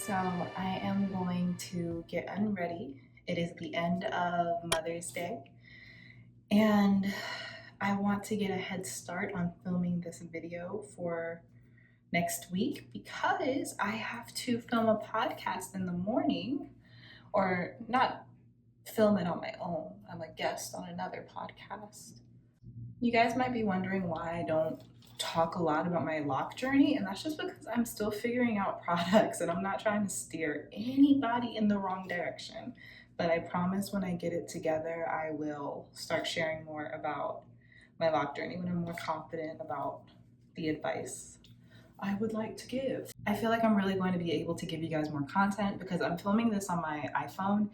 So I am going to get unready. It is the end of Mother's Day, and I want to get a head start on filming this video for next week because I have to film a podcast in the morning, or not film it on my own. I'm a guest on another podcast. You guys might be wondering why I don't talk a lot about my lock journey, and that's just because I'm still figuring out products and I'm not trying to steer anybody in the wrong direction. But I promise when I get it together, I will start sharing more about my lock journey when I'm more confident about the advice I would like to give. I feel like I'm really going to be able to give you guys more content because I'm filming this on my iPhone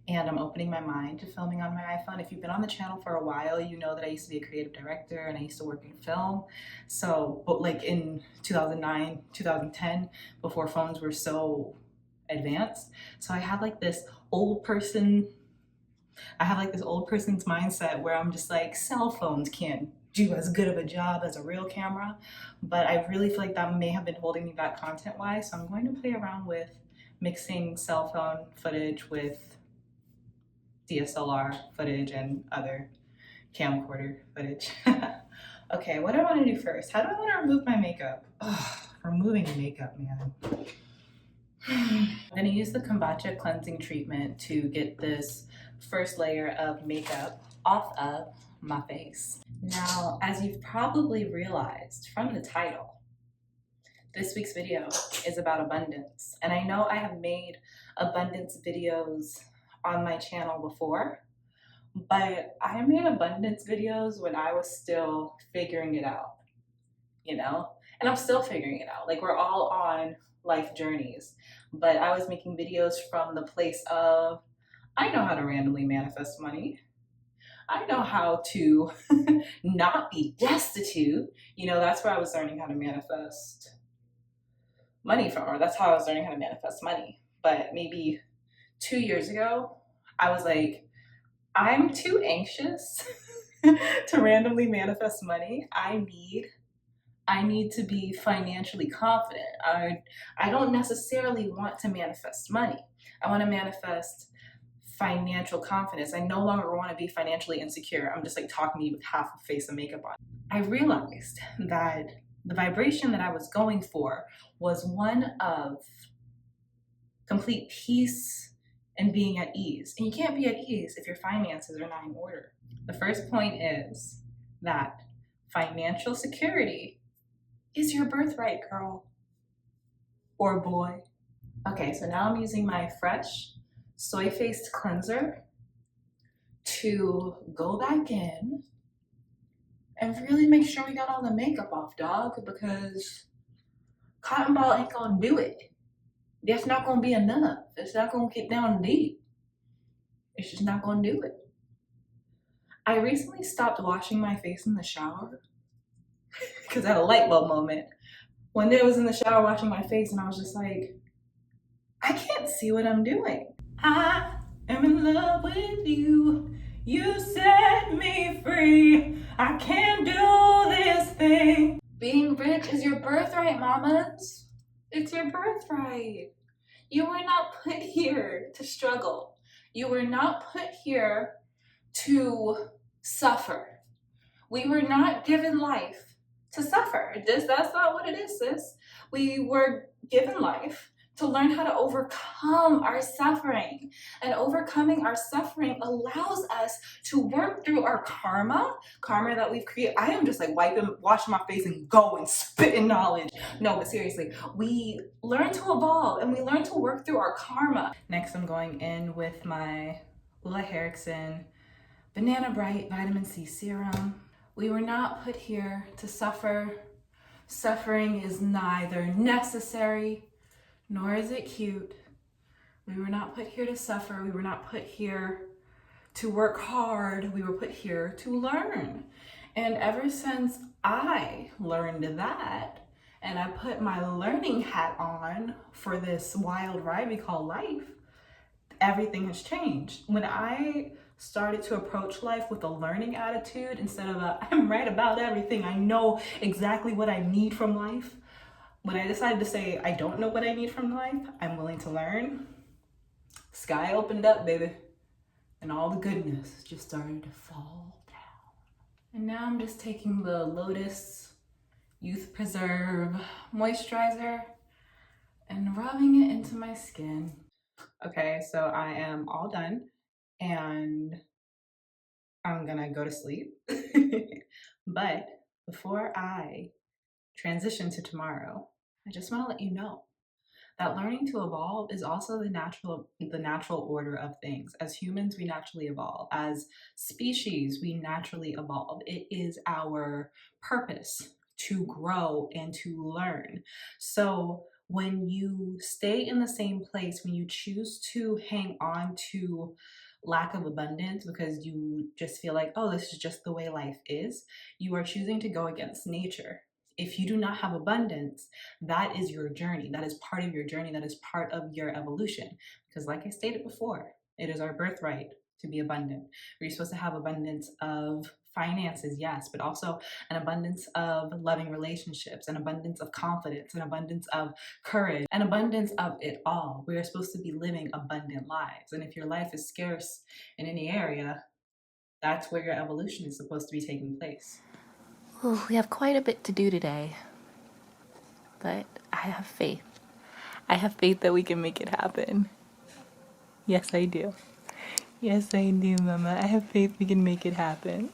and I'm opening my mind to filming on my iPhone. If you've been on the channel for a while, you know that I used to be a creative director and I used to work in film. So, but like in 2009, 2010, before phones were so advanced. So I have like this old person's mindset where I'm just like, cell phones can't do as good of a job as a real camera. But I really feel like that may have been holding me back content-wise. So I'm going to play around with mixing cell phone footage with DSLR footage and other camcorder footage. Okay, what do I want to do first? How do I want to remove my makeup? Ugh, removing makeup, man. I'm gonna use the kombucha cleansing treatment to get this first layer of makeup off of my face. Now, as you've probably realized from the title, this week's video is about abundance. And I know I have made abundance videos on my channel before, but I made abundance videos when I was still figuring it out, you know? And I'm still figuring it out. Like, we're all on life journeys, but I was making videos from the place of, I know how to randomly manifest money. I know how to not be destitute. You know, that's where I was learning how to manifest money from, or that's how I was learning how to manifest money. But maybe 2 years ago, I was like, I'm too anxious to randomly manifest money. I need to be financially confident. I don't necessarily want to manifest money. I want to manifest financial confidence. I no longer want to be financially insecure. I'm just like talking to you with half a face of makeup on. I realized that the vibration that I was going for was one of complete peace and being at ease. And you can't be at ease if your finances are not in order. The first point is that financial security is your birthright, girl or boy. Okay, so now I'm using my fresh soy-faced cleanser to go back in and really make sure we got all the makeup off, dog, because cotton ball ain't gonna do it. That's not gonna be enough. It's not gonna get down deep. It's just not gonna do it. I recently stopped washing my face in the shower because I had a light bulb moment. One day I was in the shower washing my face and I was just like, I can't see what I'm doing. I am in love with you. You set me free. I can't do this thing. Being rich is your birthright, mamas. It's your birthright. You were not put here to struggle. You were not put here to suffer. We were not given life to suffer. That's not what it is, sis. We were given life to learn how to overcome our suffering. And overcoming our suffering allows us to work through our karma that we've created. I am just like washing my face and going, spitting knowledge. No, but seriously, we learn to evolve and we learn to work through our karma. Next, I'm going in with my Ula Herrickson Banana Bright Vitamin C Serum. We were not put here to suffer. Suffering is neither necessary nor is it cute. We were not put here to suffer. We were not put here to work hard. We were put here to learn. And ever since I learned that, and I put my learning hat on for this wild ride we call life, everything has changed. When I started to approach life with a learning attitude instead of I'm right about everything, I know exactly what I need from life. When I decided to say I don't know what I need from life, I'm willing to learn, sky opened up, baby. And all the goodness just started to fall down. And now I'm just taking the Lotus Youth Preserve moisturizer and rubbing it into my skin. Okay, so I am all done and I'm gonna go to sleep. But before I transition to tomorrow, I just wanna let you know that learning to evolve is also the natural order of things. As humans, we naturally evolve. As species, we naturally evolve. It is our purpose to grow and to learn. So when you stay in the same place, when you choose to hang on to lack of abundance because you just feel like, oh, this is just the way life is, you are choosing to go against nature. If you do not have abundance, that is your journey. That is part of your journey. That is part of your evolution. Because like I stated before, it is our birthright to be abundant. We're supposed to have abundance of finances, yes, but also an abundance of loving relationships, an abundance of confidence, an abundance of courage, an abundance of it all. We are supposed to be living abundant lives. And if your life is scarce in any area, that's where your evolution is supposed to be taking place. Ooh, we have quite a bit to do today, but I have faith. I have faith that we can make it happen. Yes, I do. Yes, I do, Mama. I have faith we can make it happen.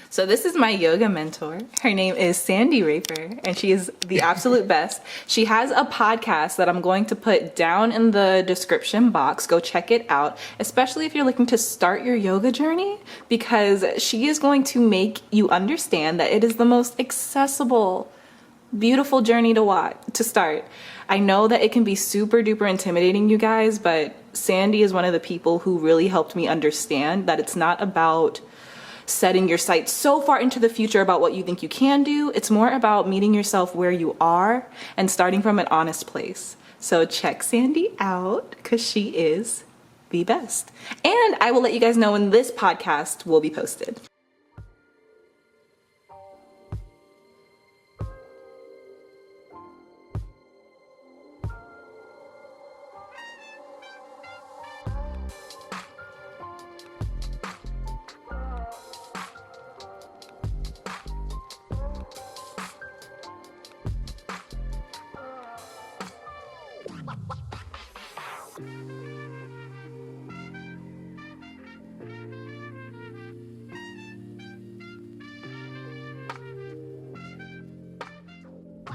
So this is my yoga mentor. Her name is Sandy Raper, and she is the absolute best. She has a podcast that I'm going to put down in the description box. Go check it out, especially if you're looking to start your yoga journey, because she is going to make you understand that it is the most accessible, beautiful journey to start. I know that it can be super duper intimidating, you guys, but Sandy is one of the people who really helped me understand that it's not about setting your sights so far into the future about what you think you can do. It's more about meeting yourself where you are and starting from an honest place. So check Sandy out because she is the best. And I will let you guys know when this podcast will be posted.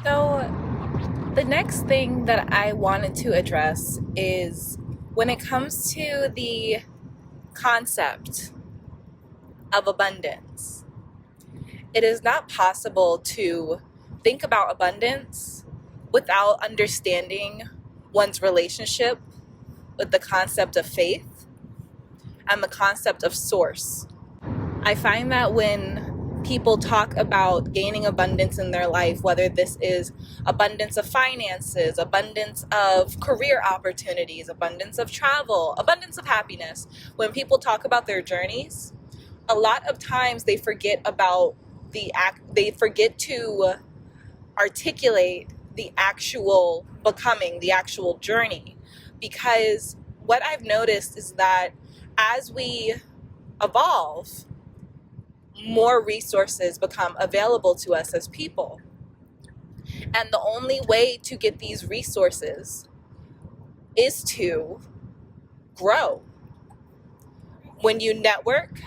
So the next thing that I wanted to address is when it comes to the concept of abundance. It is not possible to think about abundance without understanding one's relationship with the concept of faith and the concept of source. I find that when people talk about gaining abundance in their life, whether this is abundance of finances, abundance of career opportunities, abundance of travel, abundance of happiness, when people talk about their journeys, a lot of times they forget about they forget to articulate the actual becoming, the actual journey. Because what I've noticed is that as we evolve, more resources become available to us as people. And the only way to get these resources is to grow. When you network,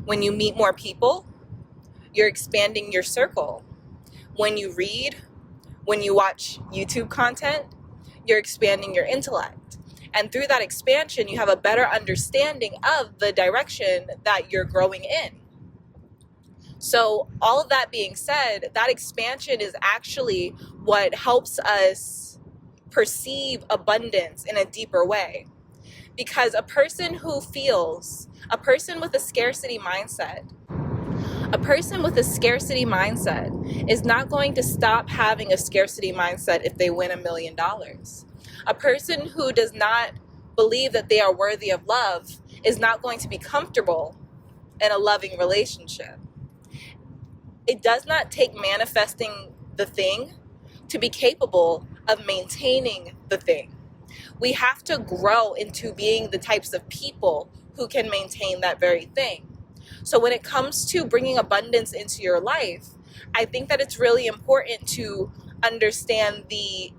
when you meet more people, you're expanding your circle. When you read, when you watch YouTube content, you're expanding your intellect. And through that expansion, you have a better understanding of the direction that you're growing in. So all of that being said, that expansion is actually what helps us perceive abundance in a deeper way. Because a person with a scarcity mindset is not going to stop having a scarcity mindset if they win $1 million. A person who does not believe that they are worthy of love is not going to be comfortable in a loving relationship. It does not take manifesting the thing to be capable of maintaining the thing. We have to grow into being the types of people who can maintain that very thing. So when it comes to bringing abundance into your life, I think that it's really important to understand the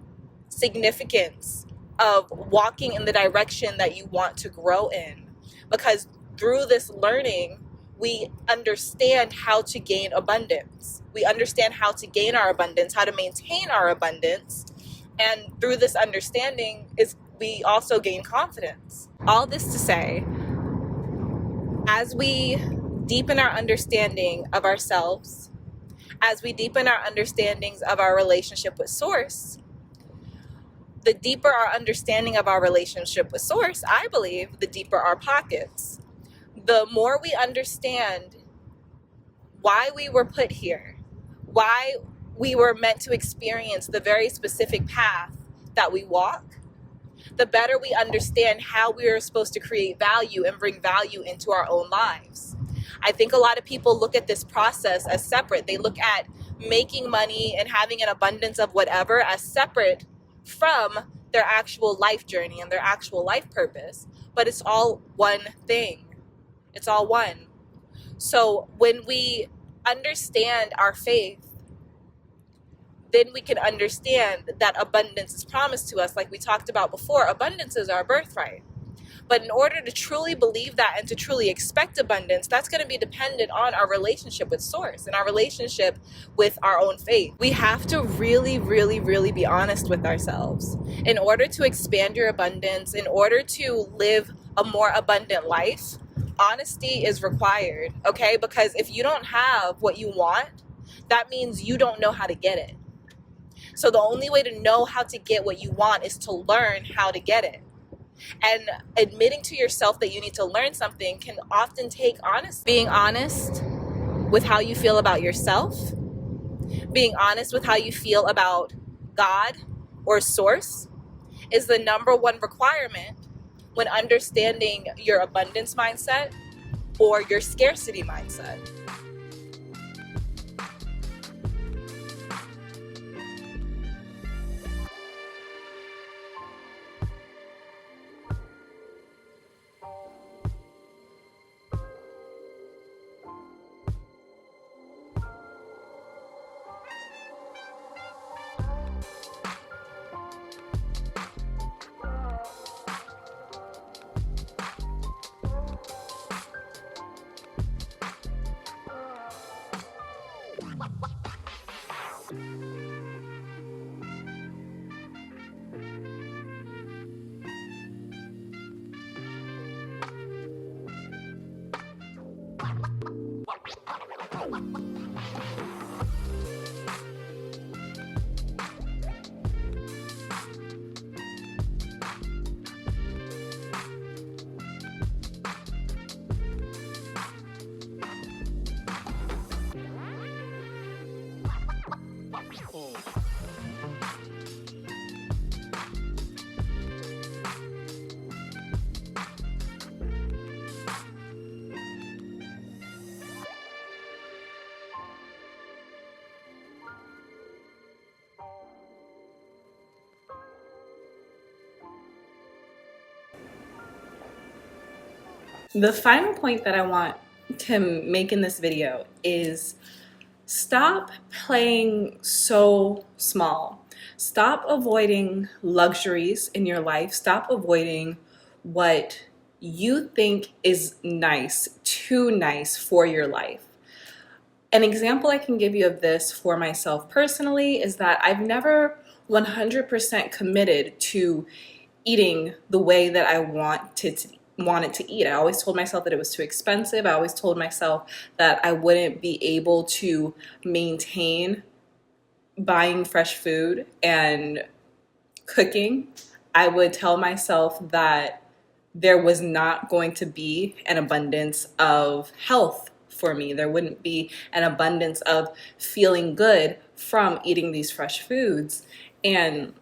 significance of walking in the direction that you want to grow in. Because through this learning, we understand how to gain abundance. We understand how to gain our abundance, how to maintain our abundance. And through this understanding we also gain confidence. All this to say, as we deepen our understanding of ourselves, as we deepen our understandings of our relationship with Source, the deeper our understanding of our relationship with Source, I believe, the deeper our pockets. The more we understand why we were put here, why we were meant to experience the very specific path that we walk, the better we understand how we are supposed to create value and bring value into our own lives. I think a lot of people look at this process as separate. They look at making money and having an abundance of whatever as separate from their actual life journey and their actual life purpose. But it's all one thing. It's all one. So when we understand our faith, then we can understand that abundance is promised to us. Like we talked about before, abundance is our birthright. But in order to truly believe that and to truly expect abundance, that's going to be dependent on our relationship with Source and our relationship with our own faith. We have to really, really, really be honest with ourselves. In order to expand your abundance, in order to live a more abundant life, honesty is required, okay? Because if you don't have what you want, that means you don't know how to get it. So the only way to know how to get what you want is to learn how to get it. And admitting to yourself that you need to learn something can often take honesty. Being honest with how you feel about yourself, being honest with how you feel about God or Source is the number one requirement when understanding your abundance mindset or your scarcity mindset. The final point that I want to make in this video is stop playing so small. Stop avoiding luxuries in your life. Stop avoiding what you think is nice, too nice for your life. An example I can give you of this for myself personally is that I've never 100% committed to eating the way that I wanted to eat. I always told myself that it was too expensive. I always told myself that I wouldn't be able to maintain buying fresh food and cooking, I would tell myself that there was not going to be an abundance of health for me. There wouldn't be an abundance of feeling good from eating these fresh foods. And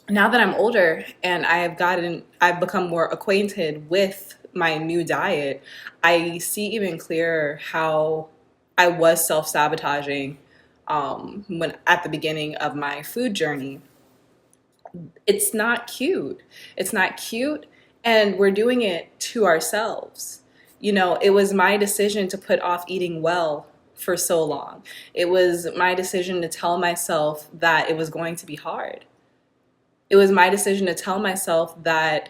now that I'm older and I've become more acquainted with my new diet, I see even clearer how I was self-sabotaging when at the beginning of my food journey. It's not cute. It's not cute, and we're doing it to ourselves. You know, it was my decision to put off eating well for so long. It was my decision to tell myself that it was going to be hard. It was my decision to tell myself that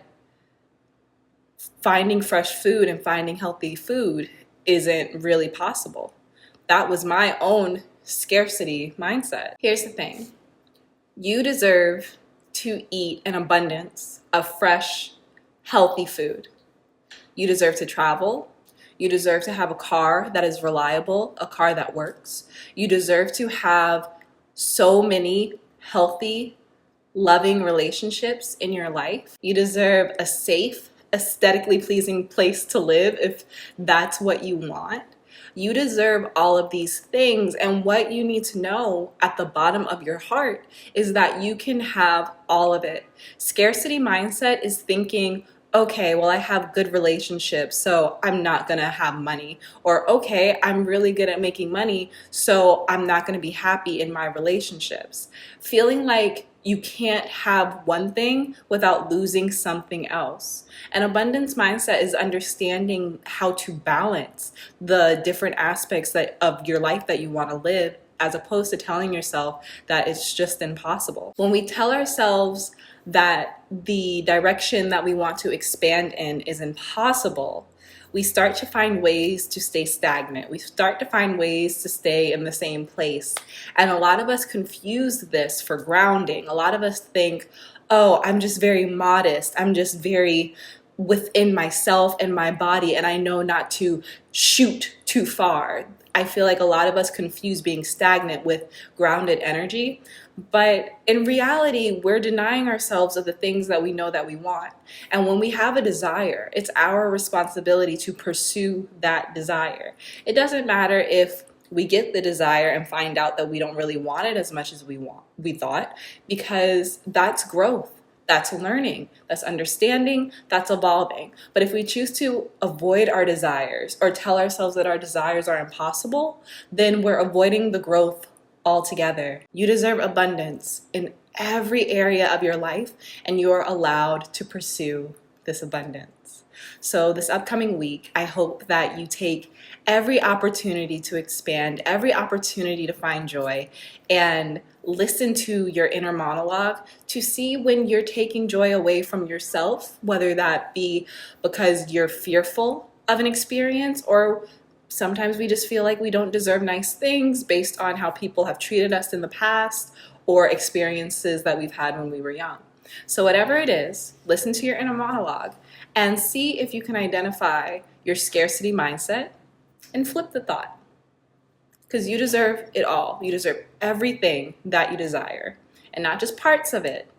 finding fresh food and finding healthy food isn't really possible. That was my own scarcity mindset. Here's the thing. You deserve to eat an abundance of fresh, healthy food. You deserve to travel. You deserve to have a car that is reliable, a car that works. You deserve to have so many healthy, loving relationships in your life. You deserve a safe, aesthetically pleasing place to live if that's what you want. You deserve all of these things, and what you need to know at the bottom of your heart is that you can have all of it. Scarcity mindset is thinking, okay, well, I have good relationships, so I'm not gonna have money. Or, okay, I'm really good at making money, so I'm not gonna be happy in my relationships. Feeling like you can't have one thing without losing something else. An abundance mindset is understanding how to balance the different aspects of your life that you want to live, as opposed to telling yourself that it's just impossible. When we tell ourselves that the direction that we want to expand in is impossible, we start to find ways to stay stagnant. We start to find ways to stay in the same place. And a lot of us confuse this for grounding. A lot of us think, oh, I'm just very modest. I'm just very within myself and my body, and I know not to shoot too far. I feel like a lot of us confuse being stagnant with grounded energy. But in reality, we're denying ourselves of the things that we know that we want. And when we have a desire, it's our responsibility to pursue that desire. It doesn't matter if we get the desire and find out that we don't really want it as much as we thought, because that's growth. That's learning, that's understanding, that's evolving. But if we choose to avoid our desires or tell ourselves that our desires are impossible, then we're avoiding the growth altogether. You deserve abundance in every area of your life, and you are allowed to pursue this abundance. So this upcoming week, I hope that you take every opportunity to expand, every opportunity to find joy, and listen to your inner monologue to see when you're taking joy away from yourself, whether that be because you're fearful of an experience, or sometimes we just feel like we don't deserve nice things based on how people have treated us in the past or experiences that we've had when we were young. So whatever it is, listen to your inner monologue and see if you can identify your scarcity mindset and flip the thought. Because you deserve it all. You deserve everything that you desire, and not just parts of it,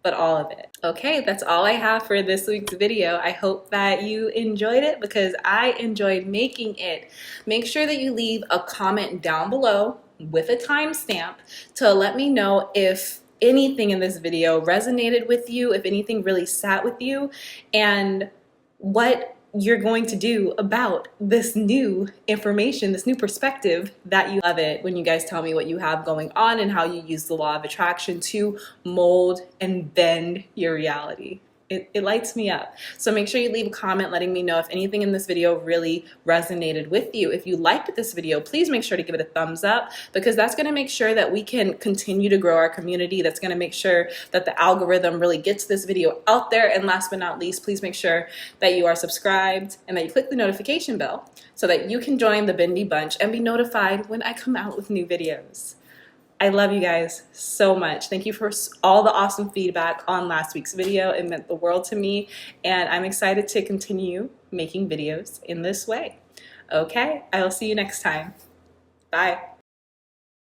but all of it. Okay, that's all I have for this week's video. I hope that you enjoyed it, because I enjoyed making it. Make sure that you leave a comment down below with a timestamp to let me know if anything in this video resonated with you, if anything really sat with you, and what you're going to do about this new information, this new perspective that you love it when you guys tell me what you have going on and how you use the law of attraction to mold and bend your reality. It lights me up. So make sure you leave a comment letting me know if anything in this video really resonated with you. If you liked this video, please make sure to give it a thumbs up, because that's going to make sure that we can continue to grow our community. That's going to make sure that the algorithm really gets this video out there. And last but not least, please make sure that you are subscribed and that you click the notification bell so that you can join the Bendy Bunch and be notified when I come out with new videos. I love you guys so much. Thank you for all the awesome feedback on last week's video. It meant the world to me, and I'm excited to continue making videos in this way. Okay, I will see you next time. Bye.